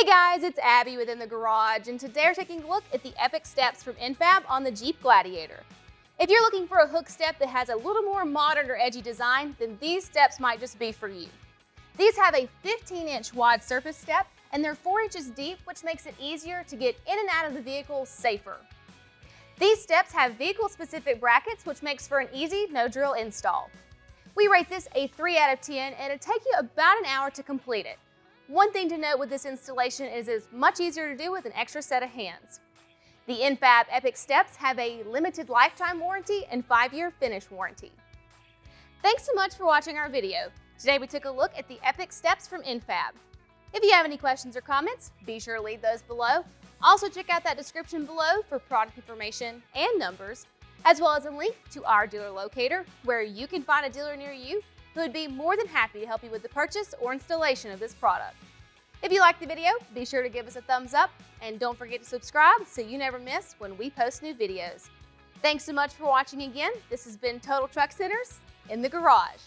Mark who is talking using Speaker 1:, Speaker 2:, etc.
Speaker 1: Hey guys, it's Abby within the garage, and today we're taking a look at the Epyx steps from N-FAB on the Jeep Gladiator. If you're looking for a hook step that has a little more modern or edgy design, then these steps might just be for you. These have a 15-inch wide surface step, and they're 4 inches deep, which makes it easier to get in and out of the vehicle safer. These steps have vehicle-specific brackets, which makes for an easy, no-drill install. We rate this a 3 out of 10, and it'll take you about an hour to complete it. One thing to note with this installation is it's much easier to do with an extra set of hands. The N-FAB Epyx steps have a limited lifetime warranty and 5-year finish warranty. Thanks so much for watching our video. Today we took a look at the Epyx steps from N-FAB. If you have any questions or comments, be sure to leave those below. Also check out that description below for product information and numbers, as well as a link to our dealer locator where you can find a dealer near you who would be more than happy to help you with the purchase or installation of this product. If you liked the video, be sure to give us a thumbs up and don't forget to subscribe so you never miss when we post new videos. Thanks so much for watching again. This has been Total Truck Centers in the Garage.